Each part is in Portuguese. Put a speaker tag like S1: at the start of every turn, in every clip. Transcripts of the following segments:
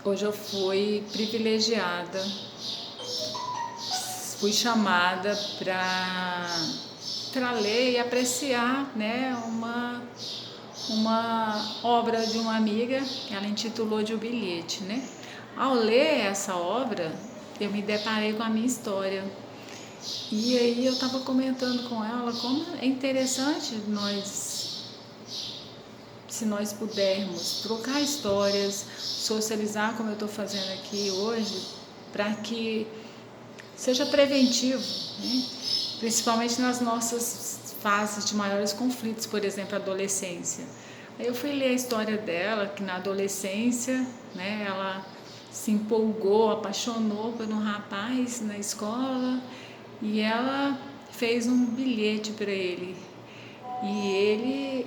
S1: Hoje eu fui privilegiada, fui chamada para ler e apreciar, né, uma obra de uma amiga, que ela intitulou de O Bilhete, né? Ao ler essa obra, eu me deparei com a minha história. E aí eu estava comentando com ela como é interessante se nós pudermos trocar histórias, socializar como eu estou fazendo aqui hoje, para que seja preventivo, né? Principalmente nas nossas fases de maiores conflitos, por exemplo, a adolescência. Aí eu fui ler a história dela, que na adolescência, né, ela se empolgou, apaixonou por um rapaz na escola e ela fez um bilhete para ele. E ele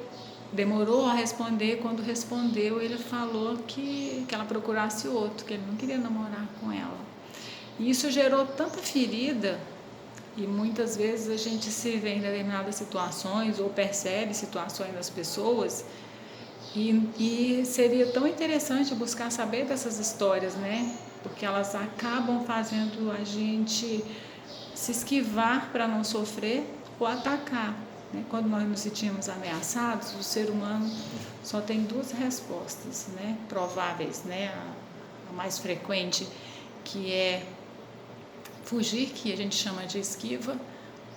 S1: demorou a responder. Quando respondeu, ele falou que ela procurasse outro, que ele não queria namorar com ela. E isso gerou tanta ferida, e muitas vezes a gente se vê em determinadas situações ou percebe situações das pessoas, e seria tão interessante buscar saber dessas histórias, né? Porque elas acabam fazendo a gente se esquivar para não sofrer ou atacar. Quando nós nos sentimos ameaçados, o ser humano só tem duas respostas, né, prováveis, né? A mais frequente, que é fugir, que a gente chama de esquiva,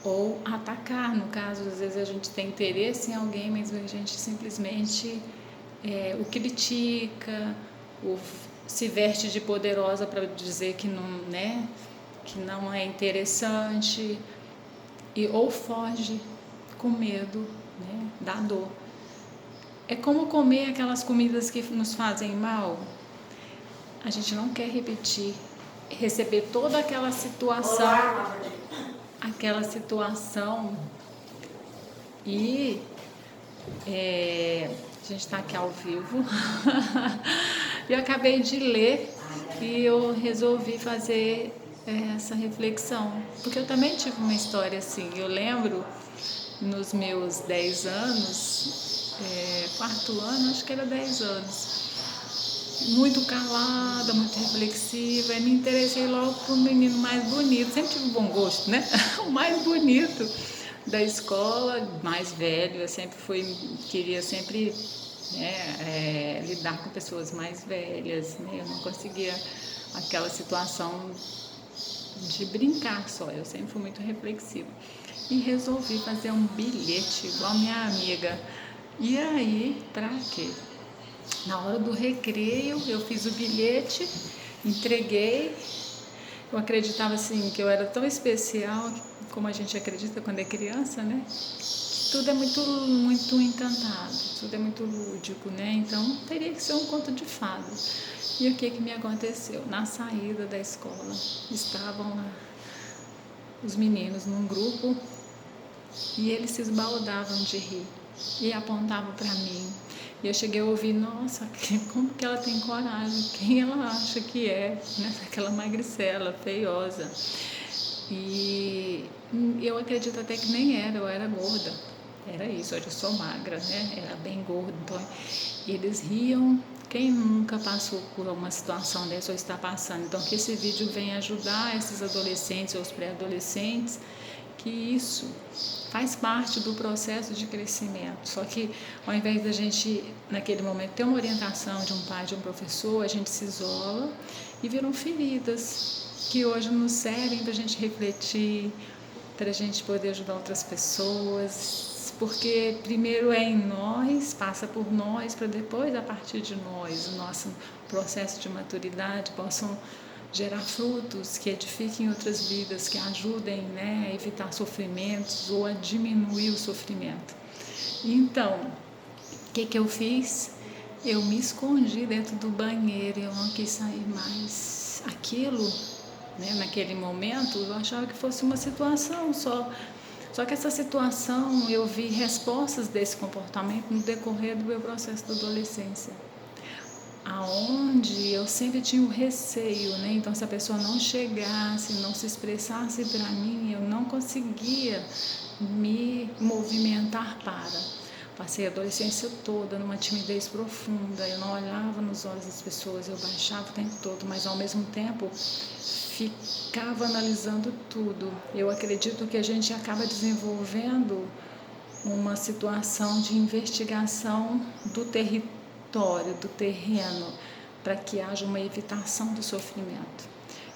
S1: ou atacar. No caso, às vezes a gente tem interesse em alguém, mas a gente simplesmente o critica, ou se veste de poderosa para dizer que não, né, que não é interessante, ou foge com medo, né, da dor. É como comer aquelas comidas que nos fazem mal. A gente não quer receber toda aquela situação, e a gente está aqui ao vivo. Eu acabei de ler e eu resolvi fazer essa reflexão, porque eu também tive uma história assim. Eu lembro nos meus 10 anos, quarto ano, acho que era 10 anos, muito calada, muito reflexiva, e me interessei logo por um menino mais bonito. Sempre tive bom gosto, né? O mais bonito da escola, mais velho. Eu sempre queria sempre, né, lidar com pessoas mais velhas, né? Eu não conseguia aquela situação de brincar só, eu sempre fui muito reflexiva. E resolvi fazer um bilhete igual a minha amiga. E aí, pra quê? Na hora do recreio, eu fiz o bilhete, entreguei. Eu acreditava assim que eu era tão especial, como a gente acredita quando é criança, né? Tudo é muito, muito encantado, tudo é muito lúdico, né? Então teria que ser um conto de fadas. E o que me aconteceu? Na saída da escola, estavam lá os meninos num grupo e eles se esbaldavam de rir e apontavam para mim. E eu cheguei a ouvir: nossa, como que ela tem coragem? Quem ela acha que é? Né? Aquela magricela, feiosa. E eu acredito até que nem era, eu era gorda. Era isso, hoje eu sou magra, né? Era bem gorda. Então, eles riam. Quem nunca passou por uma situação dessa ou está passando? Então, que esse vídeo venha ajudar esses adolescentes ou os pré-adolescentes, que isso faz parte do processo de crescimento. Só que ao invés da gente, naquele momento, ter uma orientação de um pai, de um professor, a gente se isola e viram feridas que hoje nos servem para a gente refletir, para a gente poder ajudar outras pessoas. Porque primeiro é em nós, passa por nós, para depois, a partir de nós, o nosso processo de maturidade possam gerar frutos que edifiquem outras vidas, que ajudem, né, a evitar sofrimentos ou a diminuir o sofrimento. Então, o que eu fiz? Eu me escondi dentro do banheiro, eu não quis sair mais. Aquilo, né, naquele momento, eu achava que fosse uma situação só. Só que essa situação, eu vi respostas desse comportamento no decorrer do meu processo da adolescência, aonde eu sempre tinha o receio, né? Então, se a pessoa não chegasse, não se expressasse para mim, eu não conseguia me movimentar para. Passei a adolescência toda numa timidez profunda, eu não olhava nos olhos das pessoas, eu baixava o tempo todo, mas ao mesmo tempo ficava analisando tudo. Eu acredito que a gente acaba desenvolvendo uma situação de investigação do território, do terreno, para que haja uma evitação do sofrimento.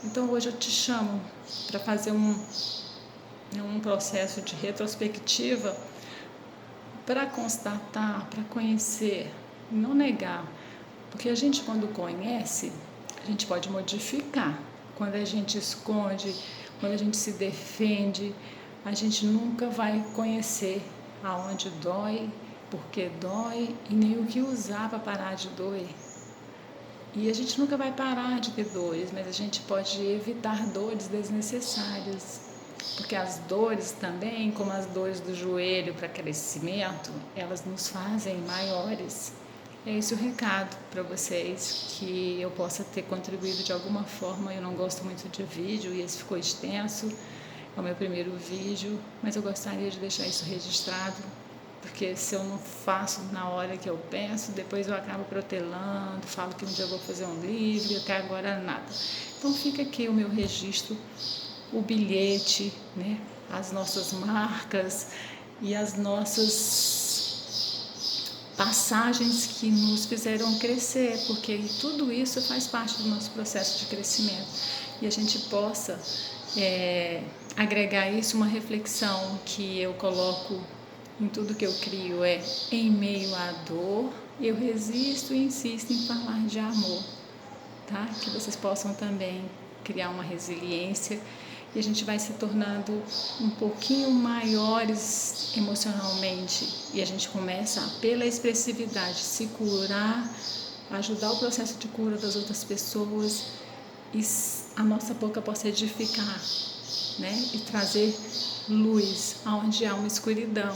S1: Então hoje eu te chamo para fazer um processo de retrospectiva, para constatar, para conhecer, não negar, porque a gente quando conhece, a gente pode modificar. Quando a gente esconde, quando a gente se defende, a gente nunca vai conhecer aonde dói, porque dói e nem o que usar para parar de doer. E a gente nunca vai parar de ter dores, mas a gente pode evitar dores desnecessárias. Porque as dores também, como as dores do joelho para crescimento, elas nos fazem maiores. É esse o recado para vocês, que eu possa ter contribuído de alguma forma. Eu não gosto muito de vídeo e esse ficou extenso, é o meu primeiro vídeo, mas eu gostaria de deixar isso registrado, porque se eu não faço na hora que eu penso, depois eu acabo protelando, falo que um dia eu vou fazer um livro e até agora nada. Então fica aqui o meu registro, o bilhete, né, as nossas marcas e as nossas passagens que nos fizeram crescer, porque tudo isso faz parte do nosso processo de crescimento. E a gente possa agregar isso uma reflexão que eu coloco em tudo que eu crio, em meio à dor, eu resisto e insisto em falar de amor, tá? Que vocês possam também criar uma resiliência e a gente vai se tornando um pouquinho maiores emocionalmente e a gente começa pela expressividade se curar, ajudar o processo de cura das outras pessoas e a nossa boca possa edificar, né? E trazer luz aonde há uma escuridão.